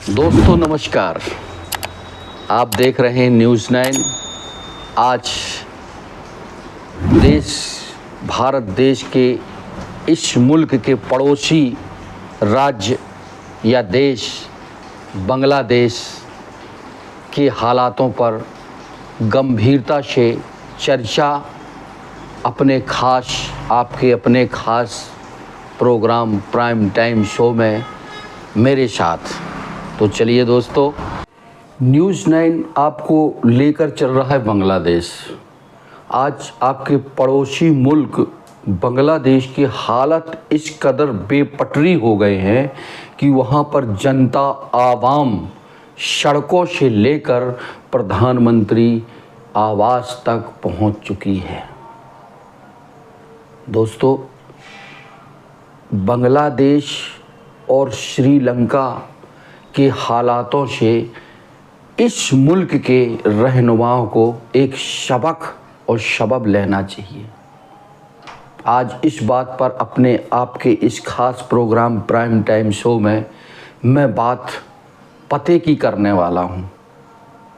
दोस्तों नमस्कार। आप देख रहे हैं न्यूज़ 9। आज भारत देश के इस मुल्क के पड़ोसी राज्य या देश बांग्लादेश के हालातों पर गंभीरता से चर्चा आपके अपने खास प्रोग्राम प्राइम टाइम शो में मेरे साथ। तो चलिए दोस्तों, न्यूज़ 9 आपको लेकर चल रहा है बांग्लादेश। आज आपके पड़ोसी मुल्क बांग्लादेश की हालत इस कदर बेपटरी हो गए हैं कि वहाँ पर जनता आवाम सड़कों से लेकर प्रधानमंत्री आवास तक पहुँच चुकी है। दोस्तों, बांग्लादेश और श्रीलंका के हालातों से इस मुल्क के रहनुमाओं को एक सबक लेना चाहिए। आज इस बात पर आपके इस खास प्रोग्राम प्राइम टाइम शो में मैं बात पते की करने वाला हूँ।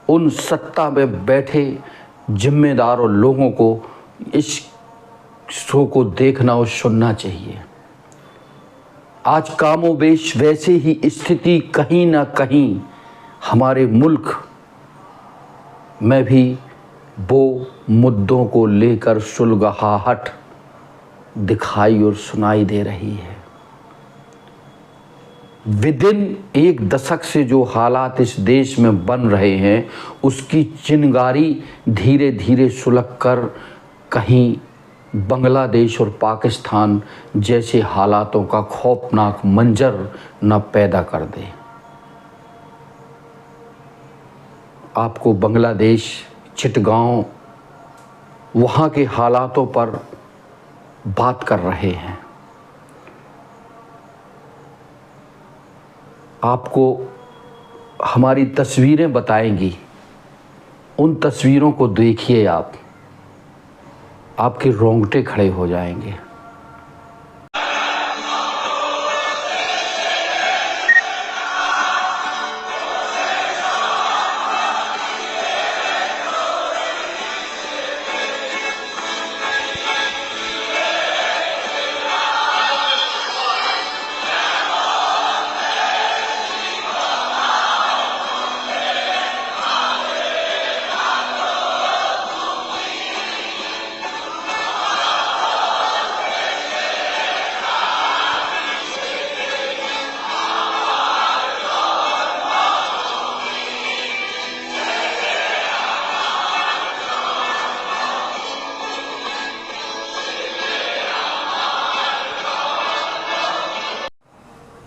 उन सत्ता में बैठे जिम्मेदार लोगों को इस शो को देखना और सुनना चाहिए। आज कामोबेश वैसे ही स्थिति कहीं ना कहीं हमारे मुल्क में भी वो मुद्दों को लेकर सुलगाहट दिखाई और सुनाई दे रही है। विदिन एक दशक से जो हालात इस देश में बन रहे हैं, उसकी चिंगारी धीरे धीरे सुलग कर कहीं बांग्लादेश और पाकिस्तान जैसे हालातों का खौफनाक मंजर न पैदा कर दे। आपको बांग्लादेश चिटगांव वहाँ के हालातों पर बात कर रहे हैं। आपको हमारी तस्वीरें बताएंगी। उन तस्वीरों को देखिए, आपके रोंगटे खड़े हो जाएंगे।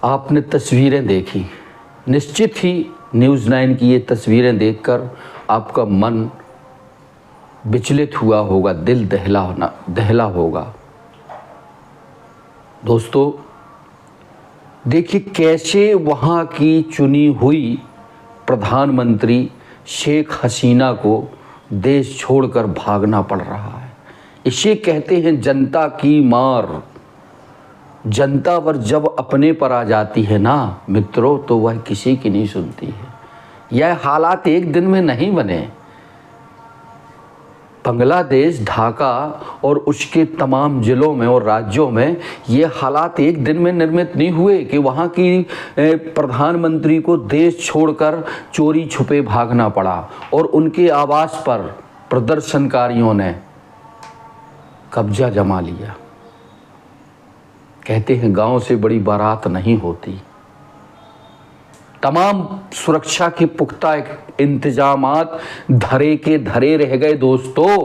आपने तस्वीरें देखी, निश्चित ही न्यूज़ 9 की ये तस्वीरें देखकर आपका मन विचलित हुआ होगा, दिल दहला होगा। दोस्तों देखिए कैसे वहाँ की चुनी हुई प्रधानमंत्री शेख हसीना को देश छोड़कर भागना पड़ रहा है। इसे कहते हैं जनता की मार। जनता पर जब अपने पर आ जाती है ना मित्रों, तो वह किसी की नहीं सुनती है। यह हालात एक दिन में नहीं बने। बांग्लादेश, ढाका और उसके तमाम ज़िलों में और राज्यों में ये हालात एक दिन में निर्मित नहीं हुए कि वहाँ की प्रधानमंत्री को देश छोड़कर चोरी छुपे भागना पड़ा और उनके आवास पर प्रदर्शनकारियों ने कब्जा जमा लिया। कहते हैं गांव से बड़ी बारात नहीं होती। तमाम सुरक्षा के पुख्ता इंतजामात धरे के धरे रह गए। दोस्तों,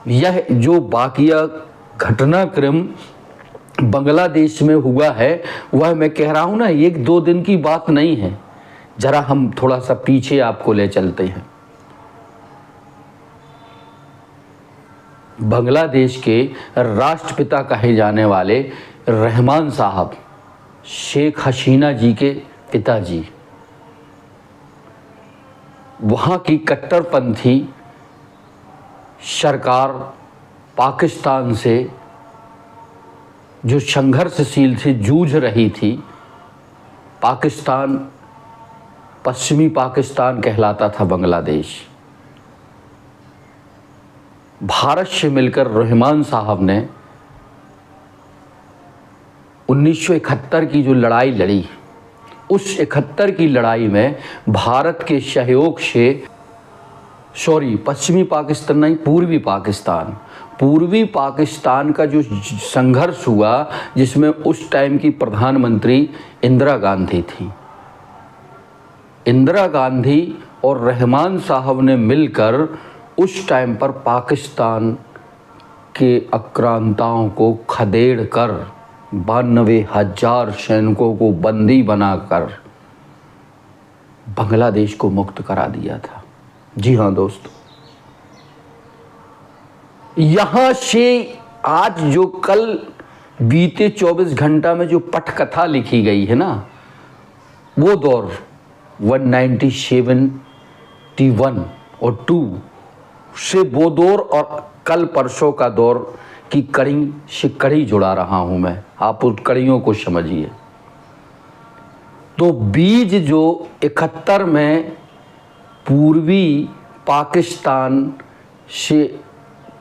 यह जो वाकया घटनाक्रम बांग्लादेश में हुआ है, वह मैं कह रहा हूं ना, 1-2 दिन की बात नहीं है। जरा हम थोड़ा सा पीछे आपको ले चलते हैं। बांग्लादेश के राष्ट्रपिता कहे जाने वाले रहमान साहब, शेख हसीना जी के पिताजी, वहाँ की कट्टरपंथी सरकार पाकिस्तान से जो संघर्षशील से जूझ रही थी, पाकिस्तान, पश्चिमी पाकिस्तान कहलाता था बांग्लादेश। भारत से मिलकर रहमान साहब ने 1971 की जो लड़ाई लड़ी, उस 71 की लड़ाई में भारत के सहयोग से, पश्चिमी पाकिस्तान नहीं, पूर्वी पाकिस्तान का जो संघर्ष हुआ, जिसमें उस टाइम की प्रधानमंत्री इंदिरा गांधी थी। इंदिरा गांधी और रहमान साहब ने मिलकर उस टाइम पर पाकिस्तान के आक्रांताओं को खदेड़ कर 92,000 सैनिकों को बंदी बनाकर बांग्लादेश को मुक्त करा दिया था। जी हाँ दोस्तों, यहाँ से आज जो कल बीते 24 घंटा में जो पटकथा लिखी गई है ना, वो दौर 1971 और 2 से वो दौर और कल परसों का दौर की कड़ी से कड़ी जुड़ा रहा हूँ मैं, आप उस कड़ियों को समझिए। तो बीज जो 71 में पूर्वी पाकिस्तान से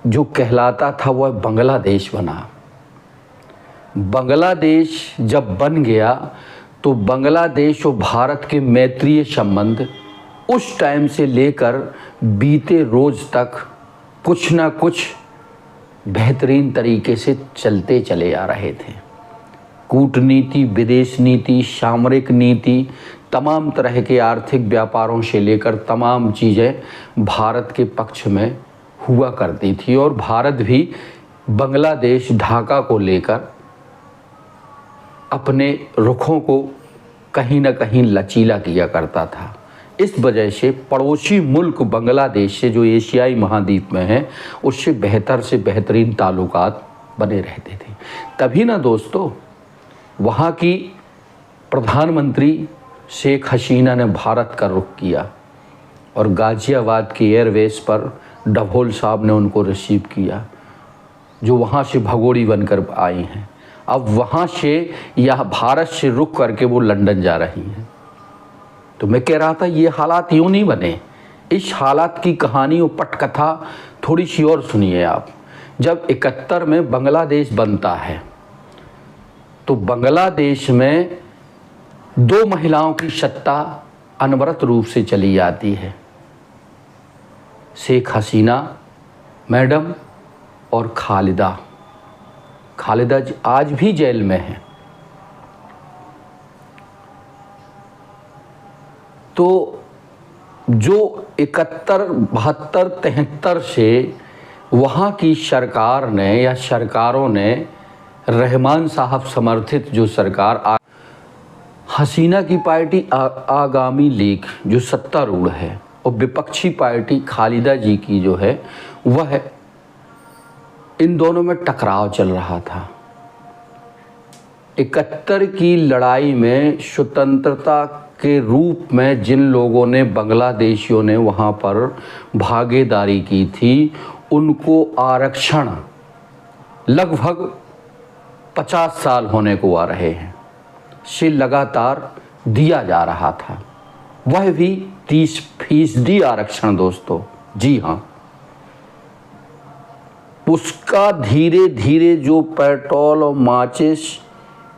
जो कहलाता था वह बांग्लादेश बना। बांग्लादेश जब बन गया तो बांग्लादेश और भारत के मैत्रीय संबंध उस टाइम से लेकर बीते रोज तक कुछ ना कुछ बेहतरीन तरीके से चलते चले आ रहे थे। कूटनीति, विदेश नीति, सामरिक नीति, तमाम तरह के आर्थिक व्यापारों से लेकर तमाम चीज़ें भारत के पक्ष में हुआ करती थी और भारत भी बांग्लादेश, ढाका को लेकर अपने रुखों को कहीं ना कहीं लचीला किया करता था। इस वजह से पड़ोसी मुल्क बांग्लादेश से, जो एशियाई महाद्वीप में है, उससे बेहतर से बेहतरीन ताल्लुकात बने रहते थे। तभी ना दोस्तों वहाँ की प्रधानमंत्री शेख हसीना ने भारत का रुख किया और गाज़ियाबाद के एयरवेस पर डभोल साहब ने उनको रिसीव किया, जो वहाँ से भगोड़ी बनकर आई हैं। अब वहाँ से यह भारत से रुक करके वो लंदन जा रही हैं। तो मैं कह रहा था ये हालात यूँ नहीं बने। इस हालात की कहानी और पटकथा थोड़ी सी और सुनिए आप। जब 71 में बांग्लादेश बनता है तो बांग्लादेश में 2 महिलाओं की सत्ता अनवरत रूप से चली जाती है, शेख हसीना मैडम और खालिदा जी आज भी जेल में हैं। तो जो 71, 72, 73 से वहाँ की सरकार ने या सरकारों ने, रहमान साहब समर्थित जो सरकार, हसीना की पार्टी आगामी लीग जो सत्तारूढ़ है और विपक्षी पार्टी खालिदा जी की जो है वह, इन दोनों में टकराव चल रहा था। 71 की लड़ाई में स्वतंत्रता के रूप में जिन लोगों ने, बांग्लादेशियों ने वहाँ पर भागीदारी की थी, उनको आरक्षण लगभग 50 साल होने को आ रहे हैं से लगातार दिया जा रहा था। वह भी 30% आरक्षण दोस्तों। जी हाँ, उसका धीरे धीरे जो पेट्रोल और माचिस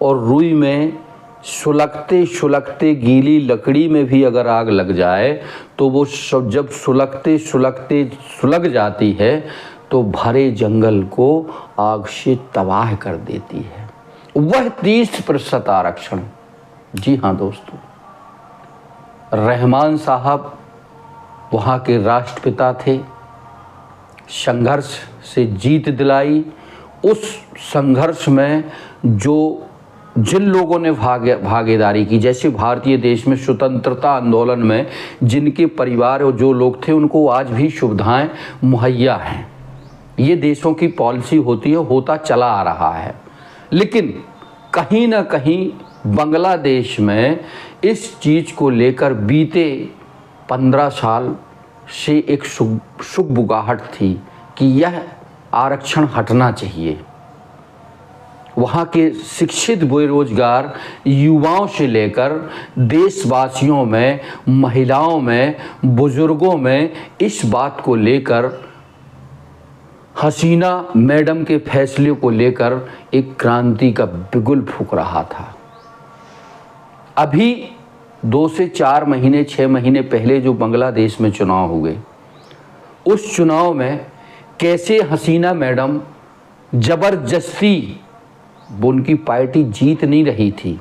और रुई में सुलगते सुलगते गीली लकड़ी में भी अगर आग लग जाए तो वो सब जब सुलगते सुलगते सुलग जाती है तो भरे जंगल को आग से तबाह कर देती है। वह 30% आरक्षण। जी हाँ दोस्तों, रहमान साहब वहाँ के राष्ट्रपिता थे। संघर्ष से जीत दिलाई। उस संघर्ष में जिन लोगों ने भागीदारी की, जैसे भारतीय देश में स्वतंत्रता आंदोलन में जिनके परिवार और जो लोग थे, उनको आज भी सुविधाएं मुहैया हैं। ये देशों की पॉलिसी होती है, होता चला आ रहा है। लेकिन कहीं ना कहीं बांग्लादेश में इस चीज़ को लेकर बीते 15 साल से एक सुगबुगाहट थी कि यह आरक्षण हटना चाहिए। वहाँ के शिक्षित बेरोजगार युवाओं से लेकर देशवासियों में, महिलाओं में, बुजुर्गों में इस बात को लेकर, हसीना मैडम के फैसले को लेकर एक क्रांति का बिगुल फूंक रहा था। अभी 2 से 4 महीने, 6 महीने पहले जो बांग्लादेश में चुनाव हुए, उस चुनाव में कैसे हसीना मैडम जबरदस्ती, उनकी पार्टी जीत नहीं रही थी,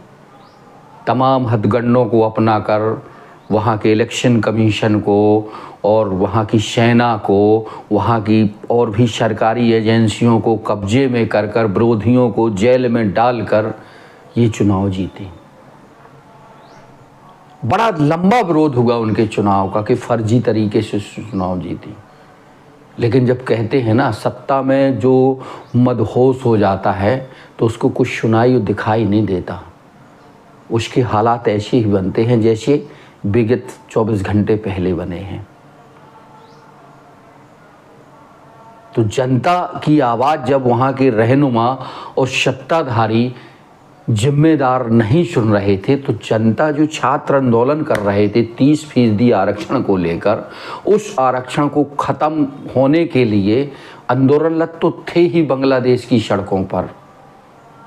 तमाम हथगंडों को अपना कर वहाँ के इलेक्शन कमीशन को और वहाँ की सेना को, वहाँ की और भी सरकारी एजेंसियों को कब्जे में कर कर, विरोधियों को जेल में डालकर ये चुनाव जीते। बड़ा लंबा विरोध हुआ उनके चुनाव का कि फर्जी तरीके से चुनाव जीती। लेकिन जब कहते हैं ना, सत्ता में जो मदहोश हो जाता है तो उसको कुछ सुनाई और दिखाई नहीं देता, उसके हालात ऐसे ही बनते हैं जैसे विगत 24 घंटे पहले बने हैं। तो जनता की आवाज़ जब वहाँ के रहनुमा और सत्ताधारी जिम्मेदार नहीं सुन रहे थे, तो जनता जो छात्र आंदोलन कर रहे थे 30% आरक्षण को लेकर, उस आरक्षण को ख़त्म होने के लिए आंदोलनरत तो थे ही बांग्लादेश की सड़कों पर,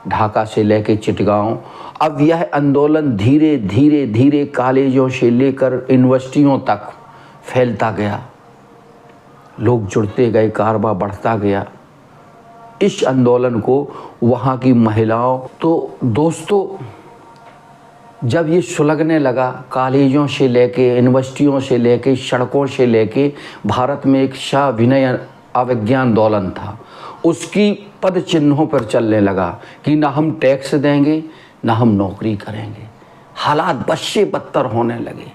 ढाका से लेकर चिटगांव। अब यह आंदोलन धीरे धीरे धीरे कॉलेजों से लेकर यूनिवर्सिटियों तक फैलता गया, लोग जुड़ते गए, कारवा बढ़ता गया। इस आंदोलन को वहाँ की महिलाओं, तो दोस्तों जब ये सुलगने लगा, कॉलेजों से लेके, यूनिवर्सिटियों से लेके, सड़कों से लेके, भारत में एक सविनय अवज्ञा आंदोलन था, उसकी पद चिन्हों पर चलने लगा कि ना हम टैक्स देंगे, ना हम नौकरी करेंगे। हालात बद से बदतर होने लगे।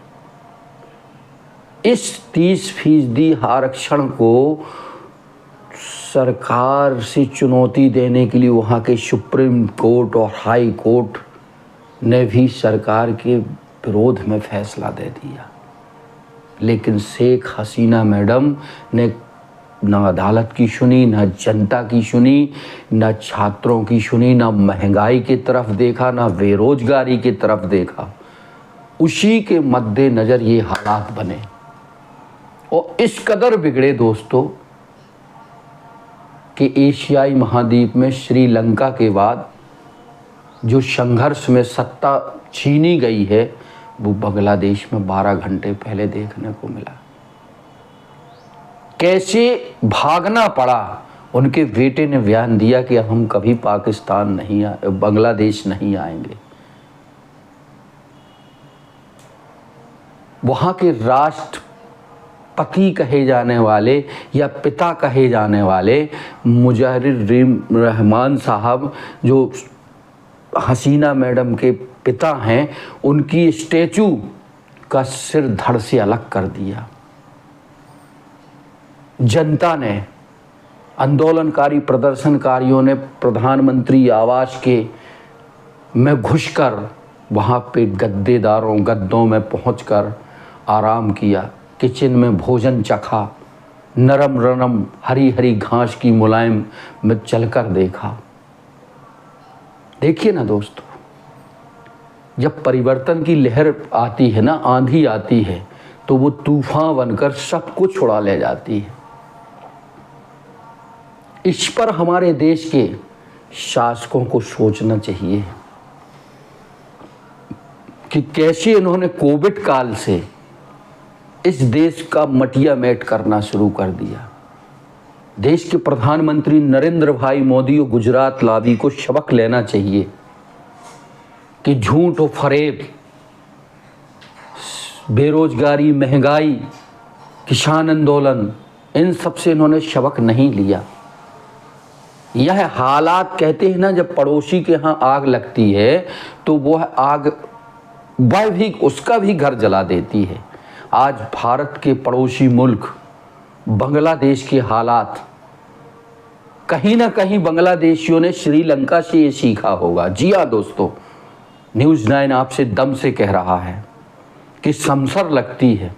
इस 30% आरक्षण को सरकार से चुनौती देने के लिए वहाँ के सुप्रीम कोर्ट और हाई कोर्ट ने भी सरकार के विरोध में फैसला दे दिया। लेकिन शेख हसीना मैडम ने ना अदालत की सुनी, ना जनता की सुनी, ना छात्रों की सुनी, ना महंगाई की तरफ देखा, ना बेरोजगारी की तरफ देखा। उसी के मद्देनज़र ये हालात बने और इस कदर बिगड़े दोस्तों कि एशियाई महाद्वीप में श्रीलंका के बाद जो संघर्ष में सत्ता छीनी गई है, वो बांग्लादेश में 12 घंटे पहले देखने को मिला। कैसे भागना पड़ा। उनके बेटे ने बयान दिया कि हम कभी पाकिस्तान नहीं बांग्लादेश नहीं आएंगे। वहाँ के राष्ट्रपति कहे जाने वाले या पिता कहे जाने वाले मुजाहिर रहमान साहब, जो हसीना मैडम के पिता हैं, उनकी स्टैचू का सिर धड़ से अलग कर दिया। जनता ने, आंदोलनकारी प्रदर्शनकारियों ने प्रधानमंत्री आवास के में घुसकर वहाँ पे गद्दों में पहुंचकर आराम किया, किचन में भोजन चखा, नरम नरम हरी हरी घास की मुलायम में चलकर देखा। देखिए ना दोस्तों, जब परिवर्तन की लहर आती है ना, आंधी आती है, तो वो तूफान बनकर सब कुछ उड़ा ले जाती है। इस पर हमारे देश के शासकों को सोचना चाहिए कि कैसे इन्होंने कोविड काल से इस देश का मटिया मेट करना शुरू कर दिया। देश के प्रधानमंत्री नरेंद्र भाई मोदी और गुजरात लादी को सबक लेना चाहिए कि झूठ और फरेब, बेरोजगारी, महंगाई, किसान आंदोलन, इन सब से इन्होंने सबक नहीं लिया। यह हालात कहते हैं ना, जब पड़ोसी के यहाँ आग लगती है तो वह आग वह भी उसका भी घर जला देती है। आज भारत के पड़ोसी मुल्क बांग्लादेश के हालात, कहीं ना कहीं बांग्लादेशियों ने श्रीलंका से ये सीखा होगा। जी हाँ दोस्तों, न्यूज़ 9 आपसे दम से कह रहा है कि शमशर लगती है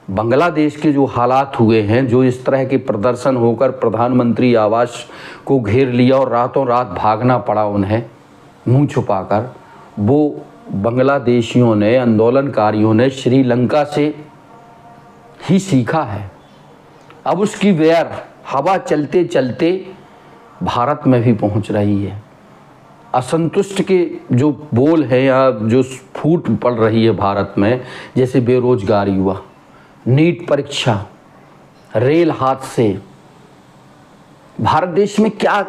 बांग्लादेश के जो हालात हुए हैं, जो इस तरह के प्रदर्शन होकर प्रधानमंत्री आवास को घेर लिया और रातों रात भागना पड़ा उन्हें मुंह छुपाकर, वो बांग्लादेशियों ने, आंदोलनकारियों ने श्रीलंका से ही सीखा है। अब उसकी वेयर हवा चलते चलते भारत में भी पहुंच रही है। असंतुष्ट के जो बोल है या जो फूट पड़ रही है भारत में, जैसे बेरोजगारी हुआ, नीट परीक्षा, रेल हादसे, भारत देश में क्या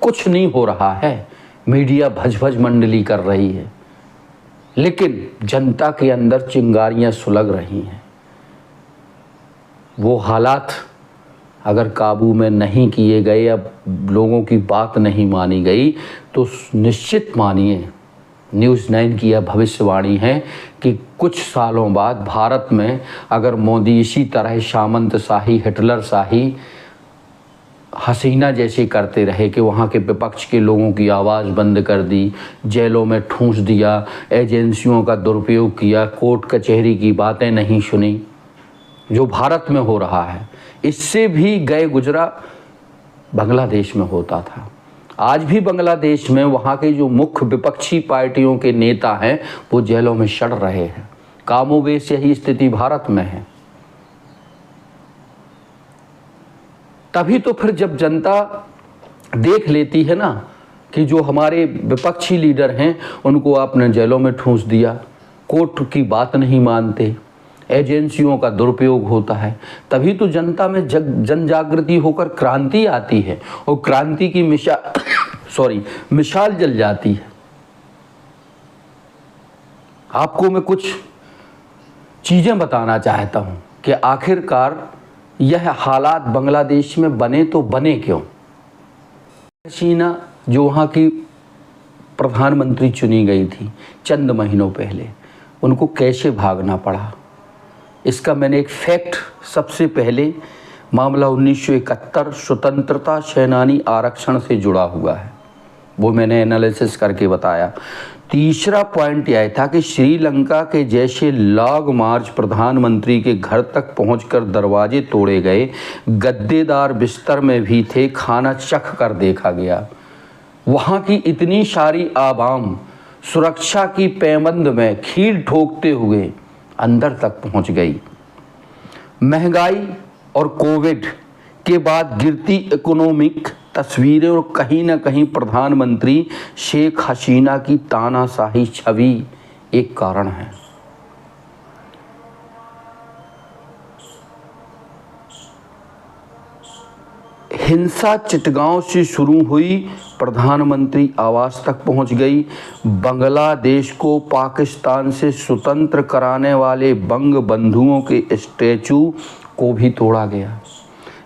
कुछ नहीं हो रहा है। मीडिया भज-भज मंडली कर रही है, लेकिन जनता के अंदर चिंगारियां सुलग रही हैं। वो हालात अगर काबू में नहीं किए गए, अब लोगों की बात नहीं मानी गई, तो निश्चित मानिए न्यूज़ 9 की यह भविष्यवाणी है कि कुछ सालों बाद भारत में अगर मोदी इसी तरह सामंतशाही, हिटलर शाही, हसीना जैसे करते रहे कि वहाँ के विपक्ष के लोगों की आवाज़ बंद कर दी, जेलों में ठूंस दिया, एजेंसियों का दुरुपयोग किया, कोर्ट कचहरी की बातें नहीं सुनी, जो भारत में हो रहा है, इससे भी गए गुजरा बांग्लादेश में होता था। आज भी बांग्लादेश में वहाँ के जो मुख्य विपक्षी पार्टियों के नेता हैं वो जेलों में सड़ रहे हैं। कामोबेश यही स्थिति भारत में है। तभी तो फिर जब जनता देख लेती है ना कि जो हमारे विपक्षी लीडर हैं उनको आपने जेलों में ठूंस दिया, कोर्ट की बात नहीं मानते, एजेंसियों का दुरुपयोग होता है, तभी तो जनता में जन जागृति होकर क्रांति आती है और क्रांति की मिसाल जल जाती है। आपको मैं कुछ चीज़ें बताना चाहता हूँ कि आखिरकार यह हालात बांग्लादेश में बने तो बने क्यों। हसीना जो वहाँ की प्रधानमंत्री चुनी गई थी चंद महीनों पहले, उनको कैसे भागना पड़ा, इसका मैंने एक फैक्ट, सबसे पहले मामला 1971 स्वतंत्रता सेनानी आरक्षण से जुड़ा हुआ है, वो मैंने एनालिसिस करके बताया। तीसरा पॉइंट यह था कि श्रीलंका के जैसे लॉन्ग मार्च प्रधानमंत्री के घर तक पहुंचकर दरवाजे तोड़े गए, गद्देदार बिस्तर में भी थे, खाना चख कर देखा गया। वहाँ की इतनी सारी आवाम सुरक्षा की पैबंद में खील ठोकते हुए अंदर तक पहुँच गई। महंगाई और कोविड के बाद गिरती इकोनॉमिक तस्वीरें और कहीं ना कहीं प्रधानमंत्री शेख हसीना की तानाशाही छवि एक कारण है। हिंसा चिटगांव से शुरू हुई, प्रधानमंत्री आवास तक पहुंच गई। बांग्लादेश को पाकिस्तान से स्वतंत्र कराने वाले बंग बंधुओं के स्टैचू को भी तोड़ा गया।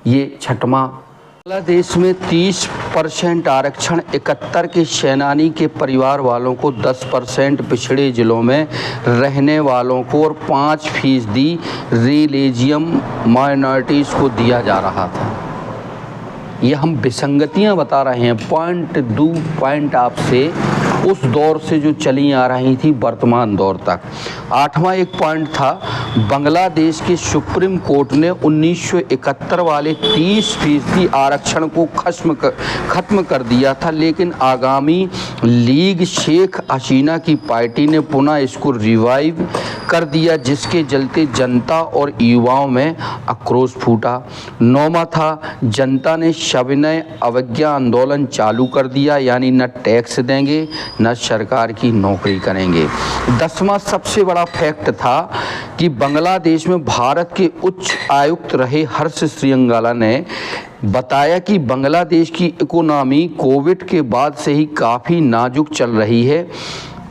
ये छठवां। बांग्लादेश में 30% आरक्षण, 71 के सेनानी के परिवार वालों को 10%, पिछड़े जिलों में रहने वालों को और 5% रिलीजियम माइनॉरिटीज़ को दिया जा रहा था। ये हम विसंगतियां बता रहे हैं, पॉइंट आपसे उस दौर से जो चली आ रही थी वर्तमान दौर तक। 8वां एक पॉइंट था, बांग्लादेश के सुप्रीम कोर्ट ने 1971 वाले 30% आरक्षण को खत्म कर दिया था, लेकिन आगामी लीग शेख हसीना की पार्टी ने पुनः इसको रिवाइव कर दिया, जिसके चलते जनता और युवाओं में आक्रोश फूटा। 9वां था, जनता ने सविनय अवज्ञा आंदोलन चालू कर दिया, यानी न टैक्स देंगे न सरकार की नौकरी करेंगे। 10वां सबसे बड़ा फैक्ट था कि बांग्लादेश में भारत के उच्च आयुक्त रहे हर्ष श्रृंगला ने बताया कि बांग्लादेश की इकोनॉमी कोविड के बाद से ही काफ़ी नाजुक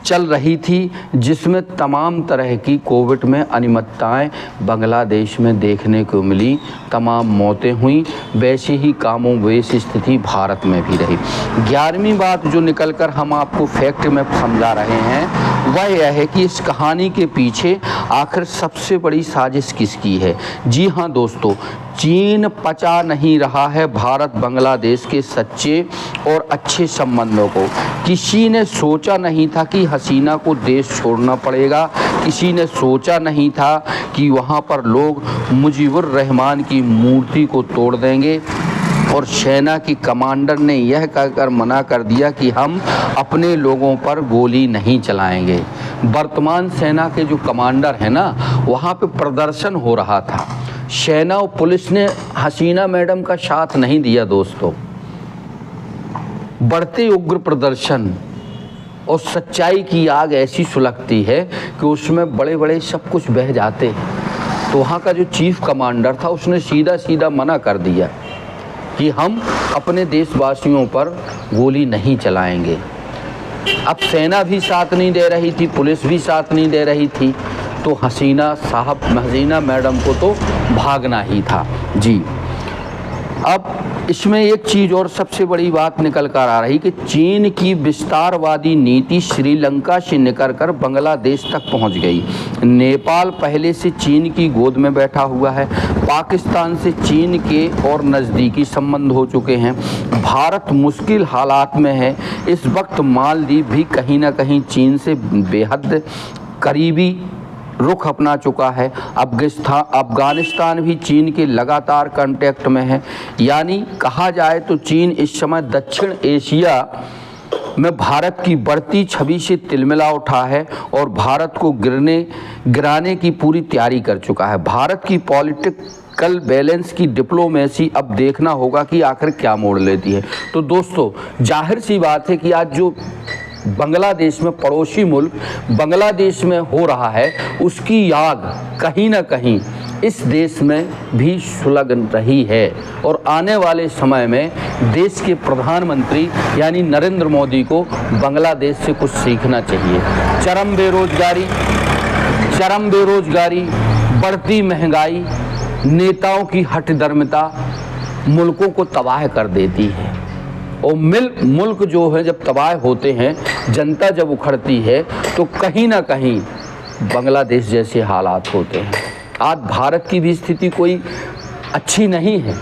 चल रही थी, जिसमें तमाम तरह की कोविड में अनियमितताएं बांग्लादेश में देखने को मिली, तमाम मौतें हुई, वैसे ही कामोबेश स्थिति भारत में भी रही। 11वीं बात जो निकलकर हम आपको फैक्ट में समझा रहे हैं वह यह है कि इस कहानी के पीछे आखिर सबसे बड़ी साजिश किसकी है। जी हाँ दोस्तों, चीन पचा नहीं रहा है भारत बांग्लादेश के सच्चे और अच्छे संबंधों को। किसी ने सोचा नहीं था कि हसीना को देश छोड़ना पड़ेगा, किसी ने सोचा नहीं था कि वहाँ पर लोग मुजीबुर रहमान की मूर्ति को तोड़ देंगे और सेना की कमांडर ने यह कहकर मना कर दिया कि हम अपने लोगों पर गोली नहीं चलाएंगे। वर्तमान सेना के जो कमांडर हैं ना, वहाँ पे प्रदर्शन हो रहा था। सेना और पुलिस ने हसीना मैडम का साथ नहीं दिया दोस्तों। बढ़ते उग्र प्रदर्शन और सच्चाई की आग ऐसी सुलगती है कि उसमें बड़े बड़े सब कुछ बह जाते हैं। तो वहाँ का जो चीफ कमांडर था उसने सीधा सीधा मना कर दिया कि हम अपने देशवासियों पर गोली नहीं चलाएंगे। अब सेना भी साथ नहीं दे रही थी, पुलिस भी साथ नहीं दे रही थी, तो हसीना मैडम को तो भागना ही था जी। अब इसमें एक चीज़ और सबसे बड़ी बात निकल कर आ रही कि चीन की विस्तारवादी नीति श्रीलंका से निकल कर बांग्लादेश तक पहुंच गई। नेपाल पहले से चीन की गोद में बैठा हुआ है। पाकिस्तान से चीन के और नज़दीकी संबंध हो चुके हैं। भारत मुश्किल हालात में है। इस वक्त मालदीव भी कहीं ना कहीं चीन से बेहद करीबी रुख अपना चुका है। अफगानिस्तान भी चीन के लगातार कांटेक्ट में है। यानी कहा जाए तो चीन इस समय दक्षिण एशिया में भारत की बढ़ती छवि से तिलमिला उठा है और भारत को गिराने की पूरी तैयारी कर चुका है। भारत की पॉलिटिकल बैलेंस की डिप्लोमेसी अब देखना होगा कि आखिर क्या मोड़ लेती है। तो दोस्तों, जाहिर सी बात है कि आज जो बांग्लादेश में पड़ोसी मुल्क बांग्लादेश में हो रहा है, उसकी आग कहीं ना कहीं इस देश में भी सुलग रही है। और आने वाले समय में देश के प्रधानमंत्री यानी नरेंद्र मोदी को बांग्लादेश से कुछ सीखना चाहिए। चरम बेरोजगारी, बढ़ती महंगाई, नेताओं की हठधर्मिता मुल्कों को तबाह कर देती है। और मुल्क जो है जब तबाह होते हैं, जनता जब उखड़ती है, तो कहीं ना कहीं बांग्लादेश जैसे हालात होते हैं। आज भारत की भी स्थिति कोई अच्छी नहीं है।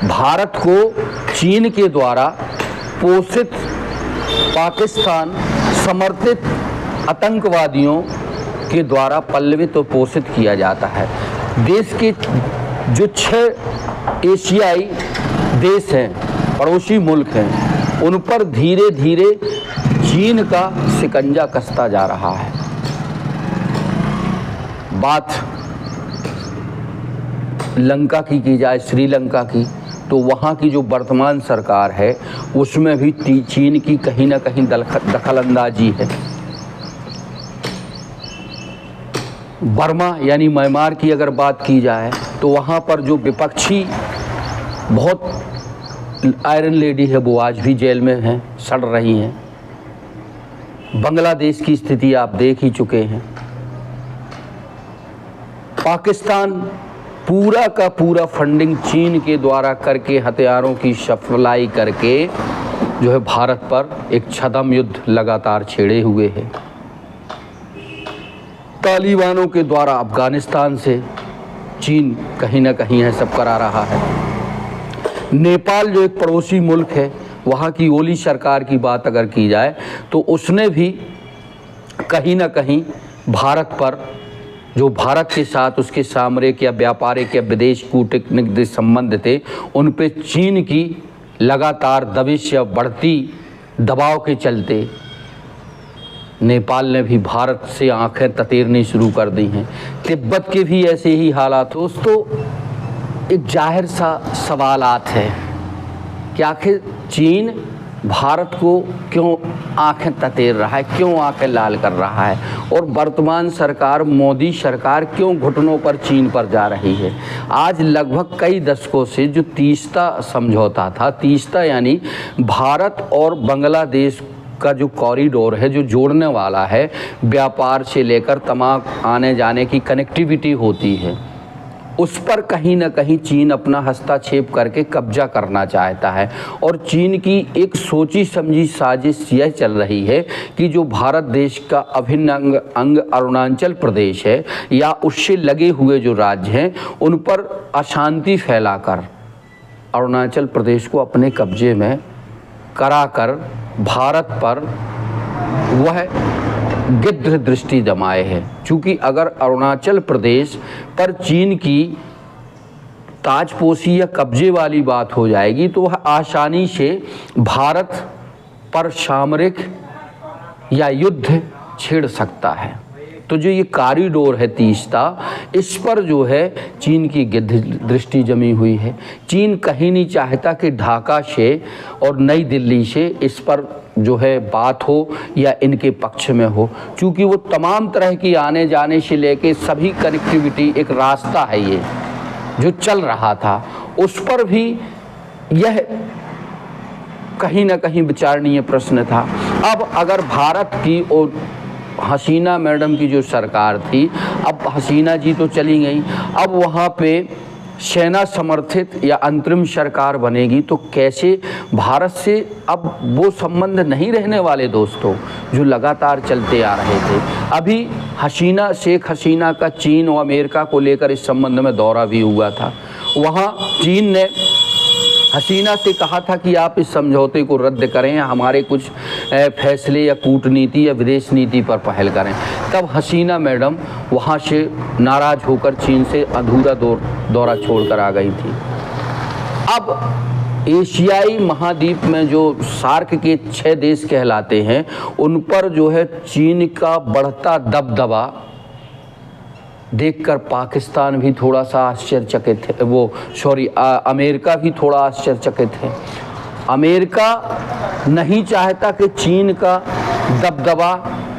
भारत को चीन के द्वारा पोषित, पाकिस्तान समर्थित आतंकवादियों के द्वारा पल्लवित और पोषित किया जाता है। देश के जो 6 एशियाई देश हैं, पड़ोसी मुल्क हैं, उन पर धीरे धीरे चीन का शिकंजा कसता जा रहा है। बात लंका की जाए, श्रीलंका की, तो वहाँ की जो वर्तमान सरकार है उसमें भी चीन की कहीं ना कहीं दखलंदाजी है। बर्मा यानी म्यांमार की अगर बात की जाए तो वहाँ पर जो विपक्षी बहुत आयरन लेडी है वो आज भी जेल में हैं, सड़ रही हैं। बांग्लादेश की स्थिति आप देख ही चुके हैं। पाकिस्तान पूरा का पूरा फंडिंग चीन के द्वारा करके, हथियारों की सप्लाई करके जो है भारत पर एक छद्म युद्ध लगातार छेड़े हुए है। तालिबानों के द्वारा अफगानिस्तान से चीन कहीं ना कहीं है सब करा रहा है। नेपाल जो एक पड़ोसी मुल्क है, वहाँ की ओली सरकार की बात अगर की जाए तो उसने भी कहीं ना कहीं भारत पर, जो भारत के साथ उसके सामरिक या व्यापारिक या विदेश कूटनीतिक संबंध थे, उन पे चीन की लगातार दबिश या बढ़ती दबाव के चलते नेपाल ने भी भारत से आंखें ततेरनी शुरू कर दी हैं। तिब्बत के भी ऐसे ही हालात। दोस्तों, एक जाहिर सा सवालात है कि आखिर चीन भारत को क्यों आंखें ततेर रहा है, क्यों आंखें लाल कर रहा है, और वर्तमान सरकार, मोदी सरकार क्यों घुटनों पर चीन पर जा रही है। आज लगभग कई दशकों से जो तीस्ता समझौता था, तीस्ता यानी भारत और बांग्लादेश का जो कॉरिडोर है, जो जोड़ने वाला है, व्यापार से लेकर तमाम आने जाने की कनेक्टिविटी होती है, उस पर कहीं ना कहीं चीन अपना हस्तक्षेप करके कब्जा करना चाहता है। और चीन की एक सोची समझी साजिश यह चल रही है कि जो भारत देश का अभिन्न अंग अरुणाचल प्रदेश है या उससे लगे हुए जो राज्य हैं, उन पर अशांति फैलाकर अरुणाचल प्रदेश को अपने कब्जे में कराकर भारत पर वह गिद्ध दृष्टि जमाए है। चूँकि अगर अरुणाचल प्रदेश पर चीन की ताजपोशी या कब्जे वाली बात हो जाएगी तो वह आसानी से भारत पर सामरिक या युद्ध छेड़ सकता है। तो जो ये कॉरिडोर है तीस्ता, इस पर जो है चीन की गिद्ध दृष्टि जमी हुई है। चीन कहीं नहीं चाहता कि ढाका से और नई दिल्ली से इस पर जो है बात हो या इनके पक्ष में हो, क्योंकि वो तमाम तरह की आने जाने से लेके सभी कनेक्टिविटी एक रास्ता है ये जो चल रहा था, उस पर भी यह कहीं ना कहीं विचारणीय प्रश्न था। अब अगर भारत की और हसीना मैडम की जो सरकार थी, अब हसीना जी तो चली गई, अब वहाँ पे सेना समर्थित या अंतरिम सरकार बनेगी तो कैसे भारत से अब वो संबंध नहीं रहने वाले दोस्तों जो लगातार चलते आ रहे थे। अभी शेख हसीना का चीन और अमेरिका को लेकर इस संबंध में दौरा भी हुआ था। वहाँ चीन ने हसीना से कहा था कि आप इस समझौते को रद्द करें, हमारे कुछ फैसले या कूटनीति या विदेश नीति पर पहल करें। तब हसीना मैडम वहाँ से नाराज़ होकर चीन से अधूरा दौरा छोड़कर आ गई थी। अब एशियाई महाद्वीप में जो सार्क के 6 देश कहलाते हैं, उन पर जो है चीन का बढ़ता दबदबा देखकर पाकिस्तान भी थोड़ा सा आश्चर्यचकित है, अमेरिका भी थोड़ा आश्चर्यचकित है। अमेरिका नहीं चाहता कि चीन का दबदबा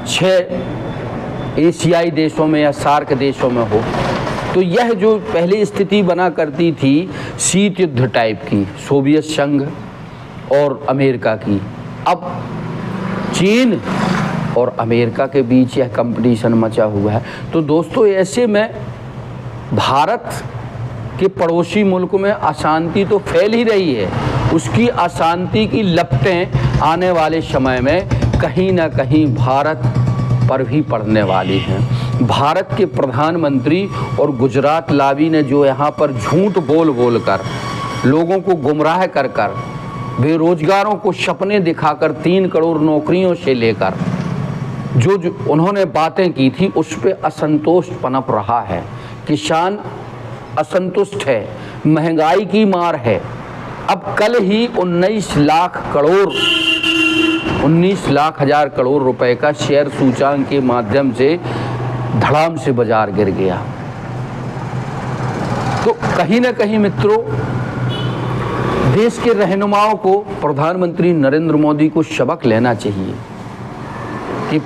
6 एशियाई देशों में या सार्क देशों में हो। तो यह जो पहले स्थिति बना करती थी शीत युद्ध टाइप की, सोवियत संघ और अमेरिका की, अब चीन और अमेरिका के बीच यह कंपटीशन मचा हुआ है। तो दोस्तों ऐसे में भारत के पड़ोसी मुल्क में अशांति तो फैल ही रही है, उसकी अशांति की लपटें आने वाले समय में कहीं ना कहीं भारत पर भी पड़ने वाली हैं। भारत के प्रधानमंत्री और गुजरात लावी ने जो यहाँ पर झूठ बोल कर लोगों को गुमराह कर बेरोजगारों को सपने दिखाकर 3 करोड़ नौकरियों से लेकर जो उन्होंने बातें की थी उस पे असंतोष पनप रहा है। किसान असंतुष्ट है, महंगाई की मार है। अब कल ही 19 लाख हजार करोड़ रुपए का शेयर सूचांक के माध्यम से धड़ाम से बाजार गिर गया। तो कहीं ना कहीं मित्रों देश के रहनुमाओं को प्रधानमंत्री नरेंद्र मोदी को सबक लेना चाहिए कि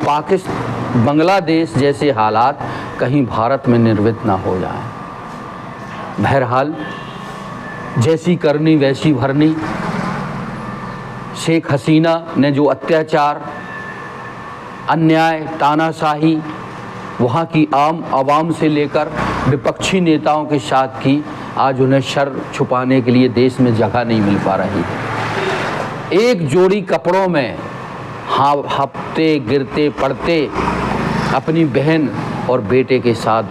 बांग्लादेश जैसे हालात कहीं भारत में निर्मित ना हो जाए। बहरहाल जैसी करनी वैसी भरनी। शेख हसीना ने जो अत्याचार, अन्याय, तानाशाही वहाँ की आम आवाम से लेकर विपक्षी नेताओं के साथ की, आज उन्हें शर छुपाने के लिए देश में जगह नहीं मिल पा रही है। एक जोड़ी कपड़ों में हफ्ते गिरते पड़ते अपनी बहन और बेटे के साथ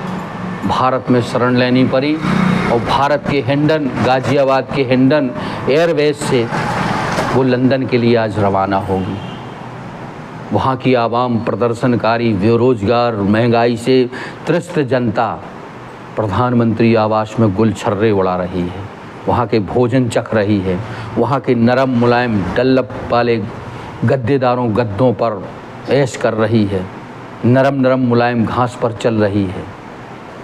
भारत में शरण लेनी पड़ी और भारत के हिंडन, गाजियाबाद के हिंडन एयरवेज से वो लंदन के लिए आज रवाना होगी। वहाँ की आवाम, प्रदर्शनकारी, बेरोजगार, महंगाई से त्रस्त जनता प्रधानमंत्री आवास में गुलछर्रे उड़ा रही है, वहाँ के भोजन चख रही है, वहाँ के नरम मुलायम डल्लप वाले गद्देदारों गद्दों पर ऐश कर रही है, नरम मुलायम घास पर चल रही है।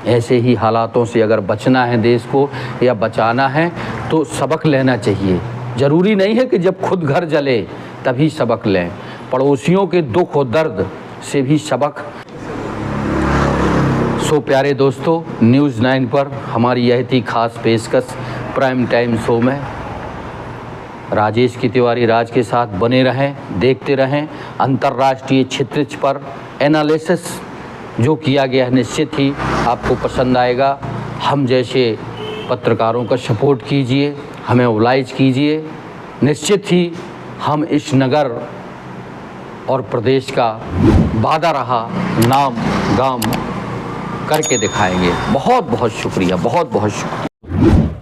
ऐसे ही हालातों से अगर बचना है देश को या बचाना है तो सबक लेना चाहिए। ज़रूरी नहीं है कि जब खुद घर जले तभी सबक लें, पड़ोसियों के दुख और दर्द से भी सबक। सो प्यारे दोस्तों, न्यूज़ 9 पर हमारी यह थी खास पेशकश प्राइम टाइम शो में। राजेश की तिवारी राज के साथ बने रहें, देखते रहें। अंतर्राष्ट्रीय क्षितिज पर एनालिसिस जो किया गया है निश्चित ही आपको पसंद आएगा। हम जैसे पत्रकारों का सपोर्ट कीजिए, हमें ओबलाइज कीजिए। निश्चित ही हम इस नगर और प्रदेश का वादा रहा नाम गाम करके दिखाएंगे। बहुत बहुत शुक्रिया, बहुत बहुत शुक्रिया।